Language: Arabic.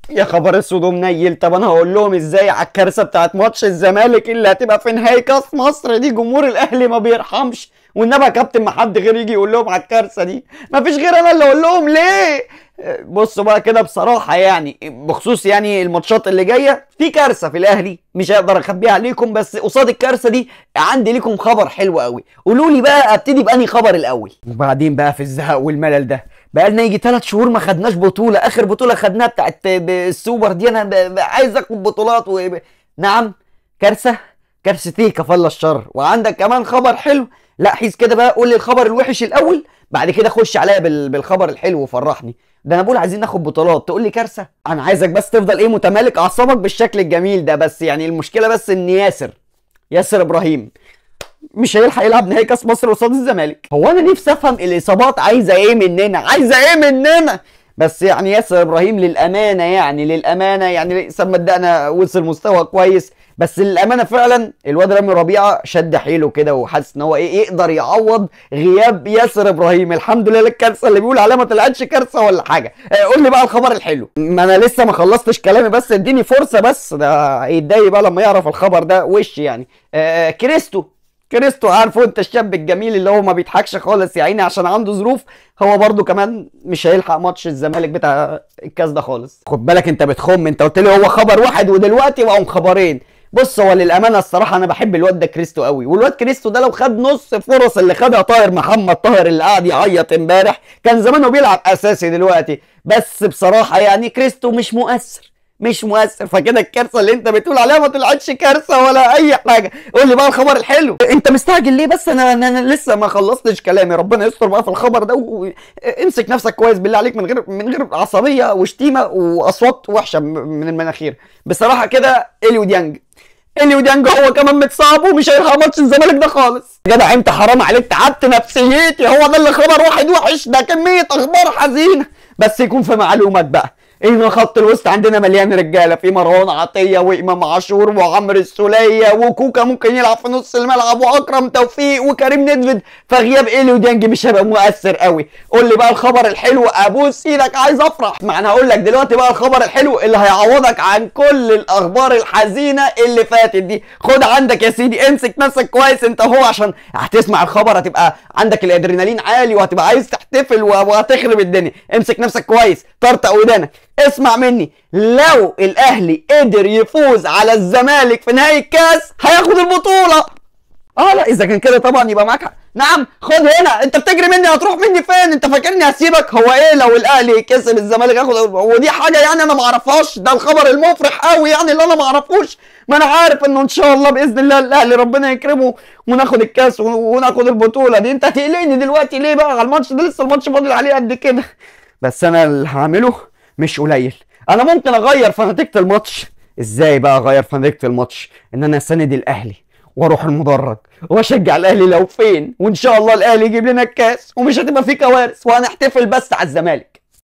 يا خبر اسود ومنيل. طب انا هقول لهم ازاي على الكارثه بتاعت ماتش الزمالك اللي هتبقى في نهائي كاس مصر دي؟ جمهور الاهلي ما بيرحمش، والنبي يا كابتن ما حد غير يجي يقول لهم على الكارثه دي، ما فيش غير انا اللي اقول لهم ليه. بصوا بقى كده بصراحه، يعني بخصوص يعني الماتشات اللي جايه في كارثه في الاهلي مش هقدر اخبيها عليكم، بس قصاد الكارثه دي عندي لكم خبر حلو قوي. قولوا لي بقى ابتدي بانهي خبر الاول؟ وبعدين بقى في الزهق والملل ده بقى لنا يجي 3 شهور ما خدناش بطوله، اخر بطوله خدناها بتاعت السوبر دي، انا عايز اخد بطولات نعم. كارثه؟ كارثه ايه كفالة الشر؟ وعندك كمان خبر حلو؟ لا حيث كده بقى، قول لي الخبر الوحش الاول بعد كده خش عليا بالخبر الحلو وفرحني. ده انا بقول عايزين ناخد بطولات تقول لي كارثه؟ انا عايزك بس تفضل ايه متمالك اعصابك بالشكل الجميل ده. بس يعني المشكله بس ان ياسر ابراهيم مش هيلحق يلعب نهائي كاس مصر قصاد الزمالك. هو انا نفسي افهم الاصابات عايزه ايه مننا، عايزه ايه مننا؟ بس يعني ياسر ابراهيم للامانه يعني صدقنا وصل مستوى كويس، بس للامانه فعلا الواد رامي ربيعه شد حيله كده وحاسس ان هو ايه يقدر يعوض غياب ياسر ابراهيم. الحمد لله الكارثه اللي بيقول عليها ما طلعتش كارثه ولا حاجه. قول لي بقى الخبر الحلو. ما انا لسه ما خلصتش كلامي، بس اديني فرصه، بس ده هيتضايق بقى لما يعرف الخبر ده وش يعني. كريستو عارفه انت الشاب الجميل اللي هو ما بيضحكش خالص يا عيني عشان عنده ظروف، هو برضو كمان مش هيلحق ماتش الزمالك بتاع الكاس ده خالص. خد بالك انت بتخم، انت قلت لي هو خبر واحد ودلوقتي بقوا خبرين. بص هو للامانه الصراحه انا بحب الواد ده كريستو قوي، والواد كريستو ده لو خد نص فرص اللي خدها طاهر محمد طاهر اللي قاعد يعيط امبارح كان زمانه بيلعب اساسي دلوقتي. بس بصراحه يعني كريستو مش مؤثر، فكده الكارثه اللي انت بتقول عليها ما طلعتش كارثه ولا اي حاجه. قول لي بقى الخبر الحلو. انت مستعجل ليه بس؟ انا لسه ما خلصتش كلامي. ربنا يستر بقى في الخبر ده، وامسك نفسك كويس بالله عليك من غير عصبيه وشتيمه واصوات وحشه من المناخير. بصراحه كده اليو ديانج هو كمان متصاب ومش هيلحق ماتش الزمالك ده خالص. يا جدع انت حرام عليك، تعبت نفسيتي. هو ده اللي خبر واحد وحش؟ ده كميه اخبار حزينه. بس يكون في معلومات بقى ان خط الوسط عندنا مليان رجاله، في مروان عطيه وامام عاشور وعمرو السوليه وكوكا ممكن يلعب في نص الملعب واكرم توفيق وكريم ندفد، فغياب اليو ديانج مش هيبقى مؤثر قوي. قول لي بقى الخبر الحلو، ابوس ايدك عايز افرح. ما انا هقول لك دلوقتي بقى الخبر الحلو اللي هيعوضك عن كل الاخبار الحزينه اللي فاتت دي. خد عندك يا سيدي، امسك نفسك كويس انت هو عشان هتسمع الخبر هتبقى عندك الادرينالين عالي وهتبقى عايز تحتفل وهتخرب الدنيا. امسك نفسك كويس، طرطق ودانك، اسمع مني. لو الاهلي قدر يفوز على الزمالك في نهائي الكاس هياخد البطوله. لا اذا كان كده طبعا يبقى معاك. نعم خد هنا، انت بتجري مني هتروح مني فين؟ انت فاكرني هسيبك؟ هو ايه لو الاهلي كسب الزمالك ياخد؟ ودي حاجه يعني انا ما اعرفهاش؟ ده الخبر المفرح قوي يعني اللي انا ما اعرفوش. ما انا عارف انه ان شاء الله باذن الله الاهلي ربنا يكرمه وناخد الكاس وناخد البطوله دي. انت هتقلقني دلوقتي ليه بقى على الماتش ده؟ لسه الماتش فاضل عليه قد كده. بس انا اللي هعمله مش قليل. انا ممكن اغير في نتيجه الماتش. ازاي بقى اغير في نتيجه الماتش؟ ان انا اساند الاهلي واروح المدرج واشجع الاهلي لو فين، وان شاء الله الاهلي يجيب لنا الكاس ومش هتبقى فيه كوارث وهنحتفل بس على الزمالك.